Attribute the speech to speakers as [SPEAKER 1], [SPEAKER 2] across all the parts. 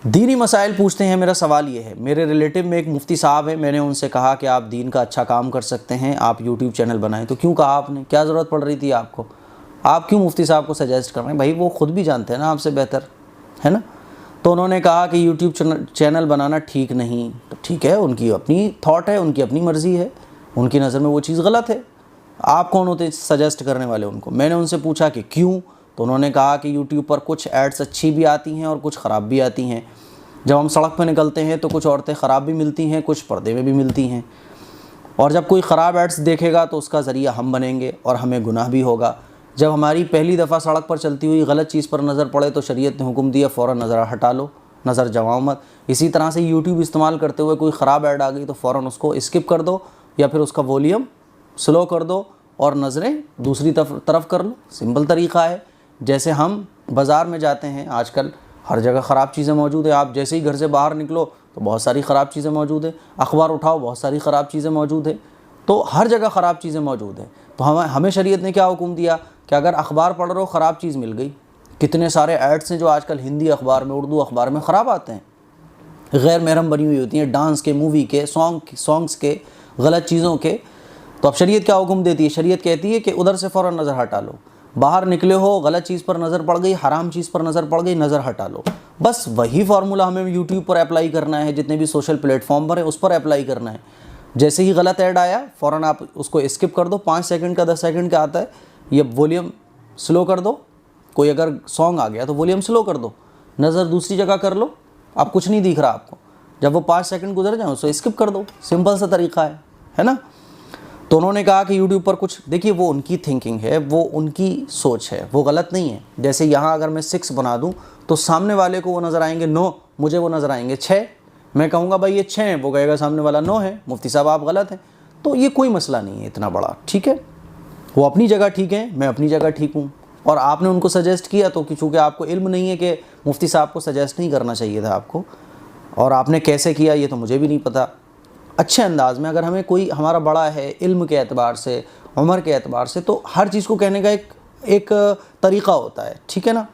[SPEAKER 1] दीनी मसाइल पूछते हैं। मेरा सवाल ये है, मेरे रिलेटिव में एक मुफ्ती साहब है, मैंने उनसे कहा कि आप दीन का अच्छा काम कर सकते हैं, आप यूट्यूब चैनल बनाएं। तो क्यों कहा आपने, क्या ज़रूरत पड़ रही थी आपको, आप क्यों मुफ्ती साहब को सजेस्ट कर रहे हैं? भाई वो खुद भी जानते हैं ना आपसे बेहतर, है ना। तो उन्होंने कहा कि यूट्यूब चैनल बनाना ठीक नहीं। तो ठीक है, उनकी अपनी थॉट है, उनकी अपनी मर्ज़ी है, उनकी नज़र में वो चीज़ गलत है, आप कौन होते सजेस्ट करने वाले उनको। मैंने उनसे पूछा कि क्यों, तो उन्होंने कहा कि यूट्यूब पर कुछ एड्स अच्छी भी आती हैं और कुछ ख़राब भी आती हैं। जब हम सड़क पर निकलते हैं तो कुछ औरतें ख़राब भी मिलती हैं, कुछ पर्दे में भी मिलती हैं, और जब कोई ख़राब एड्स देखेगा तो उसका ज़रिया हम बनेंगे और हमें गुनाह भी होगा। जब हमारी पहली दफ़ा सड़क पर चलती हुई गलत चीज़ पर नज़र पड़े तो शरीयत ने हुक्म दिया फ़ौरन नज़र हटा लो, नज़र जमाओ मत। इसी तरह से यूट्यूब इस्तेमाल करते हुए कोई ख़राब ऐड आ गई तो फ़ौरन उसको स्किप कर दो या फिर उसका वॉल्यूम स्लो कर दो और नज़रें दूसरी तरफ कर लो। सिंपल तरीक़ा है। जैसे हम बाज़ार में जाते हैं, आजकल हर जगह ख़राब चीज़ें मौजूद है। आप जैसे ही घर से बाहर निकलो तो बहुत सारी ख़राब चीज़ें मौजूद है, अखबार उठाओ बहुत सारी ख़राब चीज़ें मौजूद है, तो हर जगह ख़राब चीज़ें मौजूद है। तो हमें शरीयत ने क्या हुक्म दिया कि अगर अखबार पढ़ रहे हो ख़राब चीज़ मिल गई, कितने सारे एड्स हैं जो आजकल हिंदी अखबार में, उर्दू अखबार में ख़राब आते हैं, गैर महरम बनी हुई होती हैं, डांस के, मूवी के, सॉन्ग्स के, गलत चीज़ों के। तो अब शरीयत क्या हुक्म देती है, शरीयत कहती है कि उधर से फ़ौरन नज़र हटा लो। बाहर निकले हो, गलत चीज़ पर नज़र पड़ गई, हराम चीज़ पर नज़र पड़ गई, नज़र हटा लो। बस वही फार्मूला हमें यूट्यूब पर अप्लाई करना है, जितने भी सोशल प्लेटफॉर्म पर है उस पर अप्लाई करना है। जैसे ही गलत ऐड आया फ़ौरन आप उसको स्किप कर दो, 5 सेकंड का 10 सेकंड का आता है, ये वॉल्यूम स्लो कर दो। कोई अगर सॉन्ग आ गया तो वॉल्यूम स्लो कर दो, नज़र दूसरी जगह कर लो, अब कुछ नहीं दिख रहा आपको, जब वो 5 सेकंड गुजर जाए उसको स्किप कर दो। सिंपल सा तरीक़ा है ना। तो उन्होंने कहा कि यूट्यूब पर कुछ, देखिए वो उनकी थिंकिंग है, वो उनकी सोच है, वो गलत नहीं है। जैसे यहाँ अगर मैं 6 बना दूँ तो सामने वाले को वो नज़र आएंगे 9, मुझे वो नज़र आएंगे 6। मैं कहूँगा भाई ये 6 है, वो कहेगा सामने वाला 9 है, मुफ्ती साहब आप गलत हैं। तो ये कोई मसला नहीं है इतना बड़ा, ठीक है। वो अपनी जगह ठीक है, मैं अपनी जगह ठीक हूँ, और आपने उनको सजेस्ट किया तो चूँकि आपको इल्म नहीं है कि मुफ्ती साहब को सजेस्ट नहीं करना चाहिए था आपको, और आपने कैसे किया ये तो मुझे भी नहीं पता। अच्छे अंदाज़ में अगर हमें कोई हमारा बड़ा है इल्म के एतबार से, उम्र के एतबार से, तो हर चीज़ को कहने का एक तरीक़ा होता है, ठीक है ना।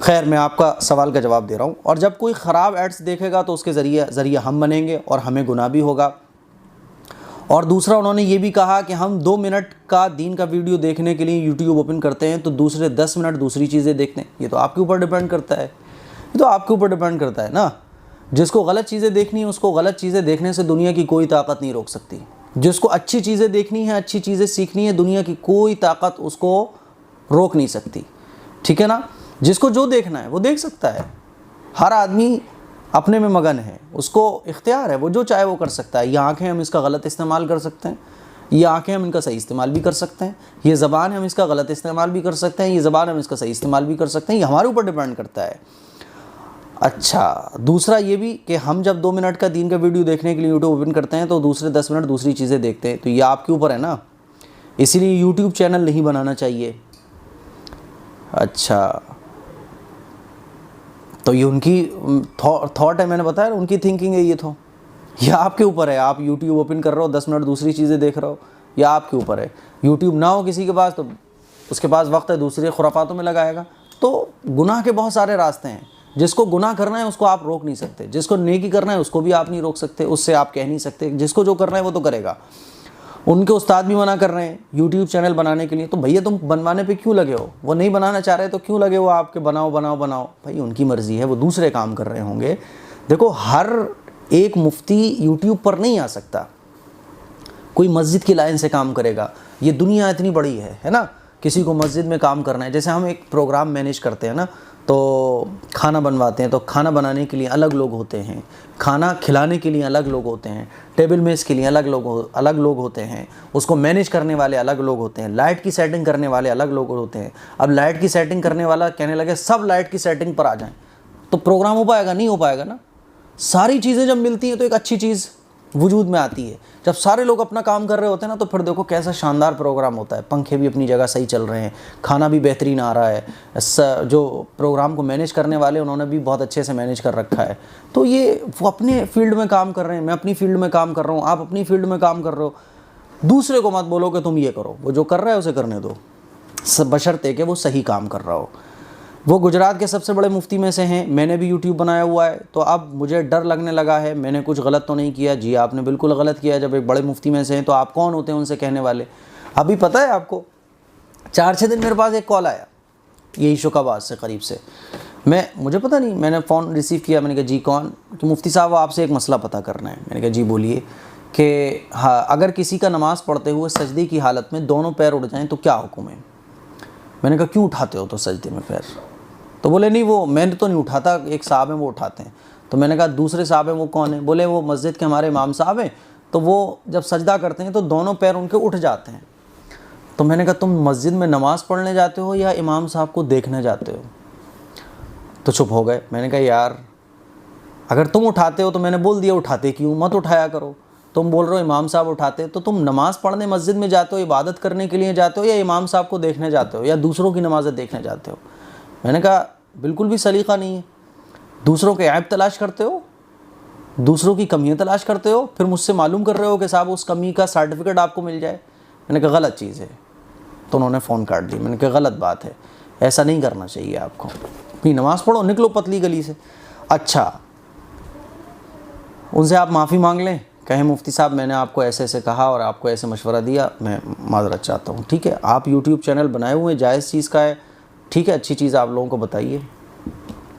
[SPEAKER 1] खैर, मैं आपका सवाल का जवाब दे रहा हूँ। और जब कोई ख़राब एड्स देखेगा तो उसके ज़रिए हम बनेंगे और हमें गुनाह भी होगा। और दूसरा उन्होंने ये भी कहा कि हम 2 मिनट का दीन का वीडियो देखने के लिए यूट्यूब ओपन करते हैं तो दूसरे 10 मिनट दूसरी चीज़ें देखते हैं। ये तो आपके ऊपर डिपेंड करता है, ये तो आपके ऊपर डिपेंड करता है ना। जिसको गलत चीज़ें देखनी है उसको गलत चीज़ें देखने से दुनिया की कोई ताकत नहीं रोक सकती। जिसको अच्छी चीज़ें देखनी है, अच्छी चीज़ें सीखनी है, दुनिया की कोई ताकत उसको रोक नहीं सकती, ठीक है ना। जिसको जो देखना है वो देख सकता है। हर आदमी अपने में मगन है, उसको इख्तियार है, वो जो चाहे वो कर सकता है। ये आँखें हम इसका गलत इस्तेमाल कर सकते हैं, ये आँखें हम इनका सही इस्तेमाल भी कर सकते हैं, ये ज़बान हम इसका गलत इस्तेमाल भी कर सकते हैं, ये ज़बान हम इसका सही इस्तेमाल भी कर सकते हैं। ये हमारे ऊपर डिपेंड करता है। अच्छा, दूसरा ये भी कि हम जब 2 मिनट का दीन का वीडियो देखने के लिए यूट्यूब ओपन करते हैं तो दूसरे 10 मिनट दूसरी चीज़ें देखते हैं, तो ये आपके ऊपर है ना। इसीलिए यूट्यूब चैनल नहीं बनाना चाहिए। अच्छा, तो ये उनकी थॉट है, मैंने बताया उनकी थिंकिंग है। ये आपके ऊपर है। आप यूट्यूब ओपन कर रहे हो, 10 मिनट दूसरी चीज़ें देख रहे हो, या आपके ऊपर है। यूट्यूब ना हो किसी के पास तो उसके पास वक्त है दूसरे खुराफातों में लगाएगा। तो गुनाह के बहुत सारे रास्ते हैं। जिसको गुनाह करना है उसको आप रोक नहीं सकते, जिसको नेकी करना है उसको भी आप नहीं रोक सकते, उससे आप कह नहीं सकते। जिसको जो करना है वो तो करेगा। उनके उस्ताद भी मना कर रहे हैं यूट्यूब चैनल बनाने के लिए, तो भैया तुम बनवाने पे क्यों लगे हो? वो नहीं बनाना चाह रहे तो क्यों लगे हो आपके बनाओ बनाओ बनाओ? भाई उनकी मर्ज़ी है, वो दूसरे काम कर रहे होंगे। देखो, हर एक मुफ्ती यूट्यूब पर नहीं आ सकता, कोई मस्जिद की लाइन से काम करेगा। ये दुनिया इतनी बड़ी है ना। किसी को मस्जिद में काम करना है, जैसे हम एक प्रोग्राम मैनेज करते हैं ना, तो खाना बनवाते हैं, तो खाना बनाने के लिए अलग लोग होते हैं, खाना खिलाने के लिए अलग लोग होते हैं, टेबल मेज़ के लिए अलग लोग होते हैं, उसको मैनेज करने वाले अलग लोग होते हैं, लाइट की सेटिंग करने वाले अलग लोग होते हैं। अब लाइट की सेटिंग करने वाला कहने लगे सब लाइट की सेटिंग पर आ जाएं, तो प्रोग्राम हो पाएगा? नहीं हो पाएगा ना। सारी चीज़ें जब मिलती हैं तो एक अच्छी चीज़ वजूद में आती है। जब सारे लोग अपना काम कर रहे होते हैं ना, तो फिर देखो कैसा शानदार प्रोग्राम होता है। पंखे भी अपनी जगह सही चल रहे हैं, खाना भी बेहतरीन आ रहा है, जो प्रोग्राम को मैनेज करने वाले उन्होंने भी बहुत अच्छे से मैनेज कर रखा है। तो ये वो अपने फील्ड में काम कर रहे हैं, मैं अपनी फील्ड में काम कर रहा हूँ, आप अपनी फील्ड में काम कर रहे हो। दूसरे को मत बोलो कि तुम ये करो, वो जो कर रहा है उसे करने दो, बशर्ते कि वो सही काम कर रहा हो। वो गुजरात के सबसे बड़े मुफ्ती में से हैं, मैंने भी यूट्यूब बनाया हुआ है, तो अब मुझे डर लगने लगा है मैंने कुछ गलत तो नहीं किया। जी आपने बिल्कुल गलत किया, जब एक बड़े मुफ्ती में से हैं तो आप कौन होते हैं उनसे कहने वाले। अभी पता है आपको 4-6 दिन मेरे पास एक कॉल आया यही शुकाबाद से करीब से, मुझे पता नहीं, मैंने फ़ोन रिसीव किया, मैंने कहा जी कौन, कि मुफ्ती साहब आपसे एक मसला पता करना है। मैंने कहा जी बोलिए, कि हाँ अगर किसी का नमाज़ पढ़ते हुए सजदे की हालत में दोनों पैर उठ जाएं तो क्या हुक्म है। मैंने कहा क्यों उठाते हो तो सजदे में पैर, तो बोले नहीं वो मैंने तो नहीं उठाता, एक साहब हैं वो उठाते हैं। तो मैंने कहा दूसरे साहब हैं वो कौन है, बोले वो मस्जिद के हमारे इमाम साहब हैं, तो वो जब सजदा करते हैं तो दोनों पैर उनके उठ जाते हैं। तो मैंने कहा तुम मस्जिद में नमाज़ पढ़ने जाते हो या इमाम साहब को देखने जाते हो। तो चुप हो गए। मैंने कहा यार अगर तुम उठाते हो तो मैंने बोल दिया उठाते क्यों, मत उठाया करो। तुम बोल रहे हो इमाम साहब उठाते, तो तुम नमाज़ पढ़ने मस्जिद में जाते हो, इबादत करने के लिए जाते हो या इमाम साहब को देखने जाते हो या दूसरों की नमाज़ें देखने जाते हो। मैंने कहा बिल्कुल भी सलीका नहीं है, दूसरों के ऐब तलाश करते हो, दूसरों की कमियां तलाश करते हो, फिर मुझसे मालूम कर रहे हो कि साहब उस कमी का सर्टिफिकेट आपको मिल जाए। मैंने कहा गलत चीज़ है। तो उन्होंने फ़ोन काट दिया। मैंने कहा गलत बात है, ऐसा नहीं करना चाहिए आपको, अपनी नमाज़ पढ़ो, निकलो पतली गली से। अच्छा उनसे आप माफ़ी मांग लें, कहें मुफ्ती साहब मैंने आपको ऐसे ऐसे कहा और आपको ऐसे मशवरा दिया, मैं माज़रत चाहता हूँ। ठीक है, आप यूट्यूब चैनल बनाए हुए हैं, जायज़ चीज़ का है, ठीक है, अच्छी चीज़ आप लोगों को बताइए।